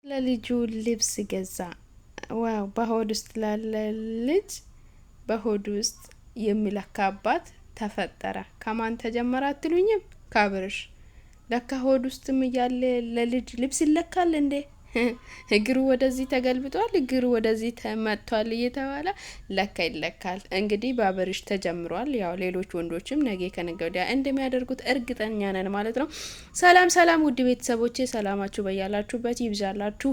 ለልጁ ልብስ ገዛ። ዋው! በሆድ ውስጥ ላለ ልጅ በሆድ ውስጥ የሚለካ አባት ተፈጠረ። ከማን ተጀመረ አትሉኝም? ከአብርሽ። ለካ ሆድ ውስጥም እያለ ለልጅ ልብስ ይለካል እንዴ? እግሩ ወደዚህ ተገልብጧል፣ እግሩ ወደዚህ ተመቷል እየተባለ ለካ ይለካል። እንግዲህ በአብርሽ ተጀምሯል። ያው ሌሎች ወንዶችም ነገ ከነገ ወዲያ እንደሚያደርጉት እርግጠኛ ነን ማለት ነው። ሰላም ሰላም፣ ውድ ቤተሰቦቼ ሰላማችሁ በያላችሁበት ይብዛላችሁ።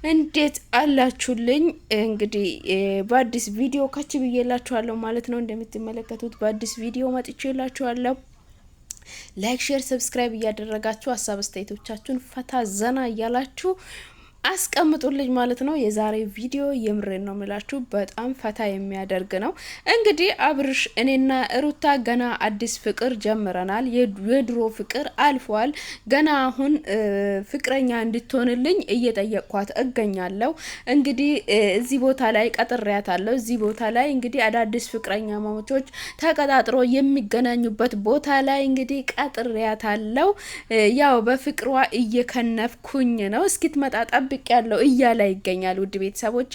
እንዴት አላችሁልኝ? እንግዲህ በአዲስ ቪዲዮ ከች ብዬላችኋለሁ ማለት ነው። እንደምትመለከቱት በአዲስ ቪዲዮ መጥቼላችኋለሁ። ላይክ፣ ሼር፣ ሰብስክራይብ እያደረጋችሁ ሀሳብ አስተያየቶቻችሁን ፈታ ዘና እያላችሁ አስቀምጡልኝ ማለት ነው። የዛሬ ቪዲዮ የምሬን ነው ምላችሁ በጣም ፈታ የሚያደርግ ነው። እንግዲህ አብርሽ እኔና ሩታ ገና አዲስ ፍቅር ጀምረናል። የድሮ ፍቅር አልፏል። ገና አሁን ፍቅረኛ እንድትሆንልኝ እየጠየቅኳት እገኛለሁ። እንግዲህ እዚህ ቦታ ላይ ቀጥሬያታለሁ። እዚህ ቦታ ላይ እንግዲህ አዳዲስ ፍቅረኛ ማሞቾች ተቀጣጥሮ የሚገናኙበት ቦታ ላይ እንግዲህ ቀጥሬያታለሁ። ያው በፍቅሯ እየከነፍኩኝ ነው። እስኪትመጣ ጠብቅ ያለው እያለ ይገኛል። ውድ ቤተሰቦቼ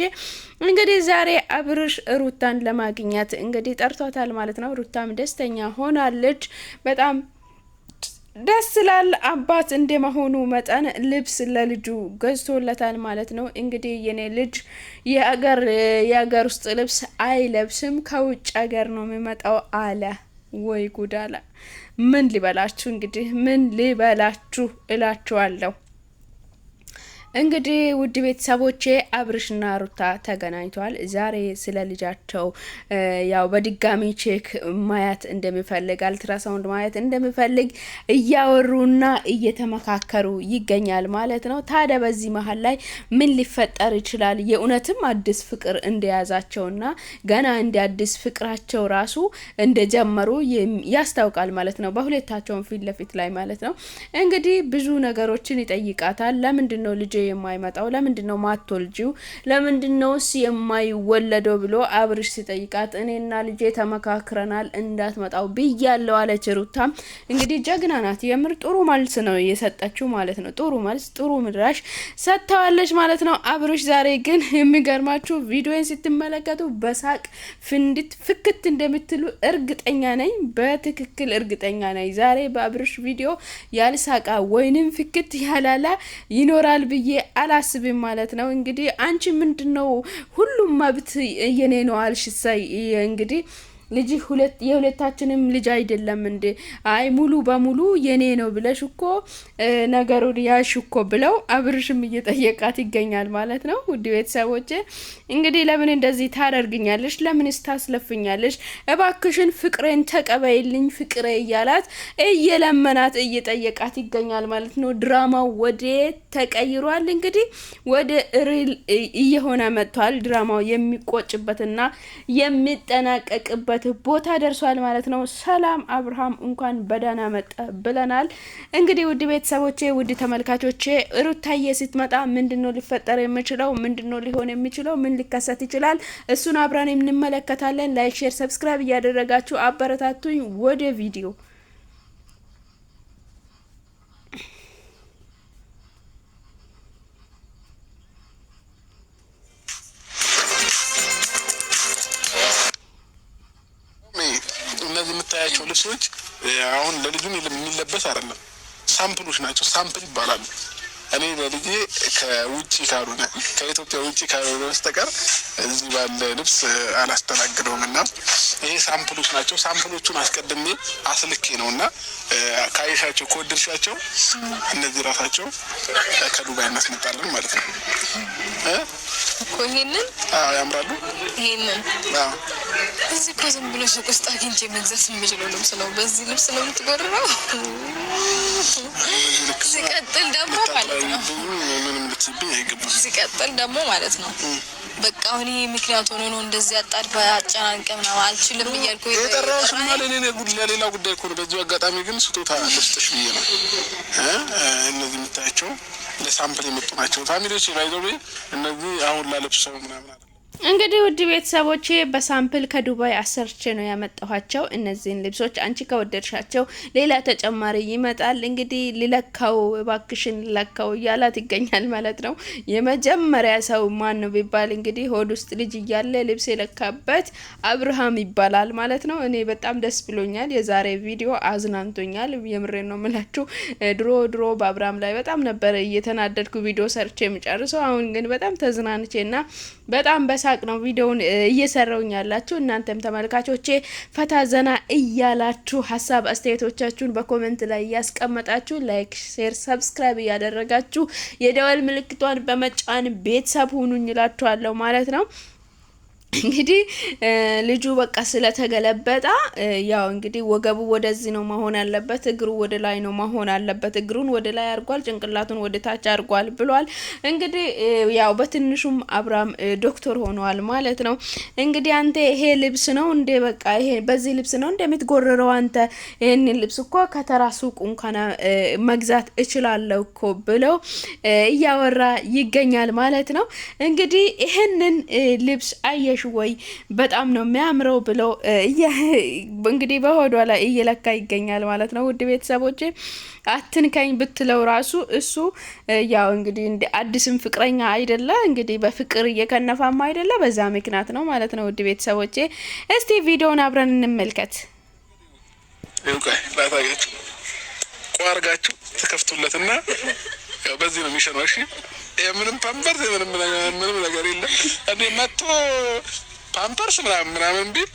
እንግዲህ ዛሬ አብርሽ ሩታን ለማግኘት እንግዲህ ጠርቷታል ማለት ነው። ሩታም ደስተኛ ሆናለች። በጣም ደስ ይላል። አባት እንደመሆኑ መጠን ልብስ ለልጁ ገዝቶለታል ማለት ነው። እንግዲህ የኔ ልጅ የአገር ውስጥ ልብስ አይለብስም ከውጭ ሀገር ነው የሚመጣው አለ። ወይ ጉድ አለ። ምን ሊበላችሁ እንግዲህ ምን ሊበላችሁ እላችኋለሁ። እንግዲህ ውድ ቤተሰቦቼ አብርሽና ሩታ ተገናኝተዋል። ዛሬ ስለ ልጃቸው ያው በድጋሚ ቼክ ማየት እንደሚፈልግ አልትራሳውንድ ማየት እንደሚፈልግ እያወሩና እየተመካከሩ ይገኛል ማለት ነው። ታዲያ በዚህ መሀል ላይ ምን ሊፈጠር ይችላል? የእውነትም አዲስ ፍቅር እንደያዛቸውና ገና እንደ አዲስ ፍቅራቸው ራሱ እንደጀመሩ ያስታውቃል ማለት ነው። በሁለታቸውም ፊት ለፊት ላይ ማለት ነው። እንግዲህ ብዙ ነገሮችን ይጠይቃታል። ለምንድን ነው ልጅ የማይመጣው? ለምንድነው ማትወልጂው? ለምንድነውስ የማይወለደው ብሎ አብርሽ ሲጠይቃት እኔና ልጄ ተመካክረናል እንዳትመጣው ብያለሁ አለች። ሩታ እንግዲህ ጀግና ናት። የምር ጥሩ መልስ ነው የሰጠችው ማለት ነው። ጥሩ መልስ ጥሩ ምላሽ ሰጥተዋለች ማለት ነው። አብርሽ ዛሬ ግን የሚገርማችሁ ቪዲዮን ስትመለከቱ በሳቅ ፍክት እንደምትሉ እርግጠኛ ነኝ። በትክክል እርግጠኛ ነኝ። ዛሬ በአብርሽ ቪዲዮ ያልሳቃ ወይንም ፍክት ያላላ ይኖራል ብዬ አላስብም ማለት ነው። እንግዲህ አንቺ ምንድነው ሁሉም መብት የኔ ነው አልሽ። ሳይ እንግዲህ ልጅ የሁለታችንም ልጅ አይደለም እንዴ? አይ ሙሉ በሙሉ የኔ ነው ብለሽ እኮ ነገሩን ያሽ እኮ ብለው አብርሽም እየጠየቃት ይገኛል ማለት ነው። ውድ ቤተሰቦቼ እንግዲህ ለምን እንደዚህ ታደርግኛለሽ? ለምንስ ታስለፍኛለሽ? እባክሽን ፍቅሬን ተቀበይልኝ ፍቅሬ እያላት እየለመናት እየጠየቃት ይገኛል ማለት ነው። ድራማው ወደ ተቀይሯል። እንግዲህ ወደ ሪል እየሆነ መጥቷል። ድራማው የሚቆጭበትና የሚጠናቀቅበት ቦታ ደርሷል ማለት ነው። ሰላም አብርሃም እንኳን በደህና መጣ ብለናል። እንግዲህ ውድ ቤተሰቦቼ ውድ ተመልካቾቼ ሩታዬ ስትመጣ ምንድነው ሊፈጠር የሚችለው? ምንድነው ሊሆን የሚችለው? ምን ሊከሰት ይችላል? እሱን አብረን እንመለከታለን። ላይክ፣ ሼር፣ ሰብስክራይብ እያደረጋችሁ አበረታቱኝ። ወደ ቪዲዮ እነዚህ የምታያቸው ልብሶች አሁን ለልጁን የሚለበስ አይደለም፣ ሳምፕሎች ናቸው። ሳምፕል ይባላሉ። እኔ ለልጄ ከውጪ ካልሆነ ከኢትዮጵያ ውጪ ካልሆነ በስተቀር እዚህ ባለ ልብስ አላስተናግደውም እና ይሄ ሳምፕሎች ናቸው። ሳምፕሎቹን አስቀድሜ አስልኬ ነው እና ካይሻቸው ከወደድሻቸው እነዚህ ራሳቸው ከዱባይ እናስመጣለን ማለት ነው። ይሄንን ያምራሉ። ይሄንን እዚህ እኮ ዝም ብሎ ሱቅ ውስጥ አግኝቼ መግዛት የምችለው ልብስ ነው። በዚህ ልብስ ነው የምትጎርረው። ሲቀጥል ደግሞ ማለት ነው በቃ አሁን ይሄ ምክንያት ሆኖ ነው እንደዚህ አጣድ ባጫናንቀ ምናምን አልችልም እያልኩ የጠራሁሽ ማለት ለሌላ ጉዳይ እኮ ነው። በዚህ አጋጣሚ ግን ስጦታ ልስጥሽ ብዬ ነው። እነዚህ የምታያቸው ለሳምፕል የመጡ ናቸው። ፋሚሊዎች ባይዘው እነዚህ አሁን ላለብሰው ምናምን አይደለም። እንግዲህ ውድ ቤተሰቦቼ በሳምፕል ከዱባይ አሰርቼ ነው ያመጣኋቸው እነዚህን ልብሶች። አንቺ ከወደድሻቸው ሌላ ተጨማሪ ይመጣል። እንግዲህ ልለካው እባክሽን ልለካው እያላት ይገኛል ማለት ነው። የመጀመሪያ ሰው ማን ነው ቢባል እንግዲህ ሆድ ውስጥ ልጅ እያለ ልብስ የለካበት አብርሃም ይባላል ማለት ነው። እኔ በጣም ደስ ብሎኛል። የዛሬ ቪዲዮ አዝናንቶኛል። የምሬን ነው የምላችሁ። ድሮ በአብርሃም ላይ በጣም ነበር እየተናደድኩ ቪዲዮ ሰርቼ የምጨርሰው። አሁን ግን በጣም ተዝናንቼና በጣም በሳቅ ነው ቪዲዮውን እየሰራውኝ ያላችሁ። እናንተም ተመልካቾቼ ፈታ ዘና እያላችሁ ሀሳብ አስተያየቶቻችሁን በኮሜንት ላይ እያስቀመጣችሁ ላይክ፣ ሼር፣ ሰብስክራይብ እያደረጋችሁ የደወል ምልክቷን በመጫን ቤተሰብ ሁኑኝ እላችኋለሁ ማለት ነው። እንግዲህ ልጁ በቃ ስለተገለበጣ ያው እንግዲህ ወገቡ ወደዚህ ነው መሆን ያለበት፣ እግሩ ወደ ላይ ነው መሆን ያለበት። እግሩን ወደ ላይ አርጓል፣ ጭንቅላቱን ወደ ታች አርጓል ብሏል። እንግዲህ ያው በትንሹም አብርሃም ዶክተር ሆኗል ማለት ነው። እንግዲህ አንተ ይሄ ልብስ ነው እንደ በቃ ይሄ በዚህ ልብስ ነው እንደምትጎረረው አንተ ይሄንን ልብስ እኮ ከተራ ሱቅ እንኳን መግዛት እችላለሁ እኮ ብለው እያወራ ይገኛል ማለት ነው። እንግዲህ ይሄንን ልብስ አየሽ ወይ በጣም ነው የሚያምረው ብሎ እንግዲህ በሆዷ ላይ እየለካ ይገኛል ማለት ነው። ውድ ቤተሰቦቼ አትንከኝ ብትለው ራሱ እሱ ያው እንግዲህ እንደ አዲስም ፍቅረኛ አይደለ እንግዲህ በፍቅር እየከነፋማ አይደለ፣ በዛ ምክንያት ነው ማለት ነው። ውድ ቤተሰቦቼ እስቲ ቪዲዮውን አብረን እንመልከት። ይውቃይ ላታጋችሁ ቋርጋችሁ ተከፍቱለትና ያው በዚህ ነው የሚሸነው። እሺ ምንም ፓምፐርስ ምንም ነገር የለም። እኔ መጥቶ ፓምፐርስ ምናምን ቢል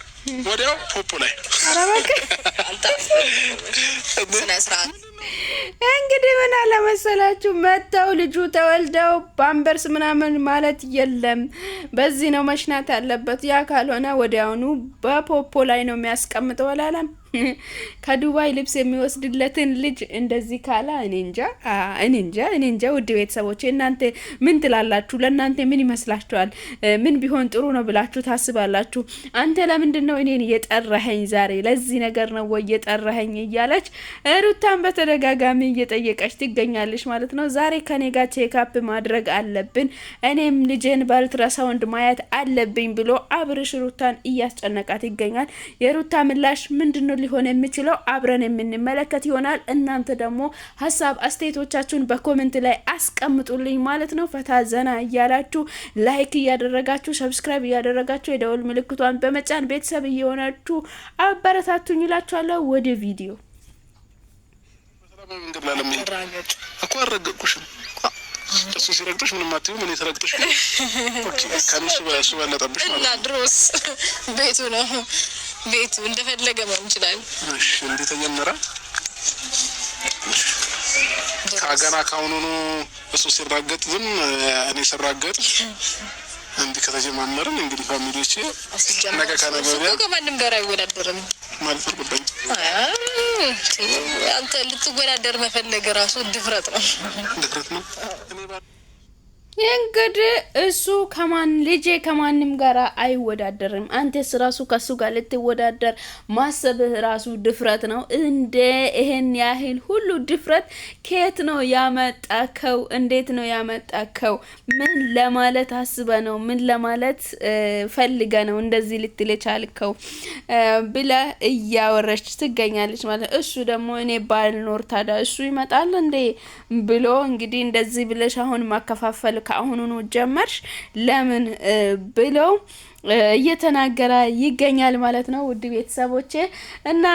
ወዲያው ፖፖ ላይ እንግዲህ ምን አለ መሰላችሁ መተው ልጁ ተወልደው ፓምፐርስ ምናምን ማለት የለም። በዚህ ነው መሽናት ያለበት። ያ ካልሆነ ወዲያውኑ በፖፖ ላይ ነው የሚያስቀምጠው አላለም። ከዱባይ ልብስ የሚወስድለትን ልጅ እንደዚህ ካላ እኔ እንጃ። ውድ ቤተሰቦች እናንተ ምን ትላላችሁ? ለእናንተ ምን ይመስላችኋል? ምን ቢሆን ጥሩ ነው ብላችሁ ታስባላችሁ? አንተ ለምንድን ነው እኔን የጠራኸኝ ዛሬ ለዚህ ነገር ነው ወይ የጠራኸኝ እያለች ሩታን በተደጋጋሚ እየጠየቀች ትገኛለች ማለት ነው። ዛሬ ከኔ ጋር ቼክአፕ ማድረግ አለብን፣ እኔም ልጄን በአልትራሳውንድ ማየት አለብኝ ብሎ አብርሽ ሩታን እያስጨነቃት ይገኛል። የሩታ ምላሽ ምንድነው ሊሆን የሚችለው? አብረን የምንመለከት ይሆናል። እናንተ ደግሞ ሀሳብ አስተያየቶቻችሁን በኮሜንት ላይ አስቀምጡልኝ ማለት ነው። ፈታ ዘና እያላችሁ ላይክ እያደረጋችሁ ሰብስክራይብ እያደረጋችሁ የደወል ምልክቷን በመጫን ቤተሰብ እየሆናችሁ አበረታቱኝ እላችኋለሁ። ወደ ቪዲዮ እኮ አረጋግኩሽም እሱ ሲረግጥሽ ምንም አትይው። ምን የተረግጥሽ ኦኬ ከነሱ በሱ ባለጠብሽ ማለት ነው። ድሮስ ቤቱ እንደፈለገ መሆን ይችላል። እሺ እንዴ ተጀመረ ካገና ካሁኑ እሱ ሲራገጥ ዝም እኔ ሲራገጥ እንዴ ከተጀማመርን እንግዲህ ፋሚሊዎቼ ነገ ከነገ ወዲያ ከማንም ጋር አይወዳደርም ማለት ነው። አንተ ልትወዳደር መፈለግ ራሱ ድፍረት ነው። እንግዲህ እሱ ልጄ ከማንም ጋር አይወዳደርም። አንተስ ራሱ ከሱ ጋር ልትወዳደር ማሰብህ ራሱ ድፍረት ነው። እንደ ይሄን ያህል ሁሉ ድፍረት ከየት ነው ያመጣከው? እንዴት ነው ያመጣከው? ምን ለማለት አስበ ነው? ምን ለማለት ፈልገ ነው እንደዚህ ልትል የቻልከው ብለ እያወረች ትገኛለች ማለት። እሱ ደግሞ እኔ ባልኖር ታዲያ እሱ ይመጣል እንዴ ብሎ እንግዲህ እንደዚህ ብለሽ አሁን ማከፋፈል ከአሁኑኑ ጀመርሽ ለምን ብለው እየተናገረ ይገኛል ማለት ነው። ውድ ቤተሰቦቼ እና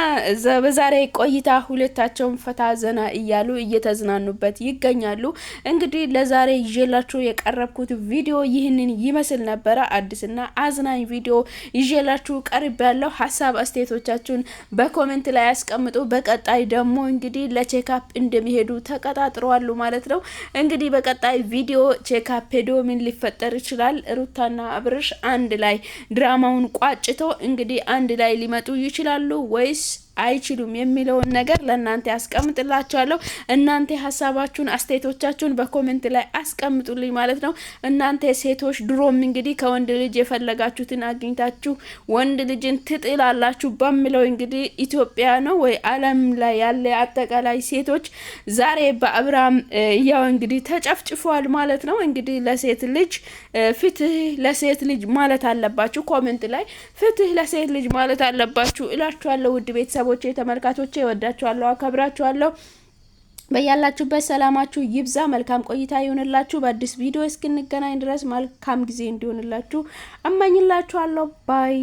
በዛሬ ቆይታ ሁለታቸውም ፈታ ዘና እያሉ እየተዝናኑበት ይገኛሉ። እንግዲህ ለዛሬ ይዤላችሁ የቀረብኩት ቪዲዮ ይህንን ይመስል ነበረ። አዲስና አዝናኝ ቪዲዮ ይዤላችሁ ቀርብ ያለው። ሀሳብ አስተያየቶቻችሁን በኮሜንት ላይ ያስቀምጡ። በቀጣይ ደግሞ እንግዲህ ለቼክአፕ እንደሚሄዱ ተቀጣጥረዋል ማለት ነው። እንግዲህ በቀጣይ ቪዲዮ ቼክአፕ ሄዶ ምን ሊፈጠር ይችላል? ሩታና አብርሽ አንድ ላይ ድራማውን ቋጭቶ እንግዲህ አንድ ላይ ሊመጡ ይችላሉ ወይስ አይችሉም የሚለውን ነገር ለእናንተ ያስቀምጥላችኋለሁ። እናንተ ሀሳባችሁን አስተያየቶቻችሁን በኮሜንት ላይ አስቀምጡልኝ ማለት ነው። እናንተ ሴቶች ድሮም እንግዲህ ከወንድ ልጅ የፈለጋችሁትን አግኝታችሁ ወንድ ልጅን ትጥላላችሁ በሚለው እንግዲህ ኢትዮጵያ ነው ወይ ዓለም ላይ ያለ አጠቃላይ ሴቶች ዛሬ በአብርሃም ያው እንግዲህ ተጨፍጭፏል ማለት ነው። እንግዲህ ለሴት ልጅ ፍትህ ለሴት ልጅ ማለት አለባችሁ። ኮሜንት ላይ ፍትህ ለሴት ልጅ ማለት አለባችሁ እላችኋለሁ። ውድ ቤተሰቦቼ ተመልካቾቼ ወዳችኋለሁ፣ አከብራችኋለሁ። በያላችሁበት ሰላማችሁ ይብዛ። መልካም ቆይታ ይሁንላችሁ። በአዲስ ቪዲዮ እስክንገናኝ ድረስ መልካም ጊዜ እንዲሆንላችሁ እመኝላችኋለሁ። ባይ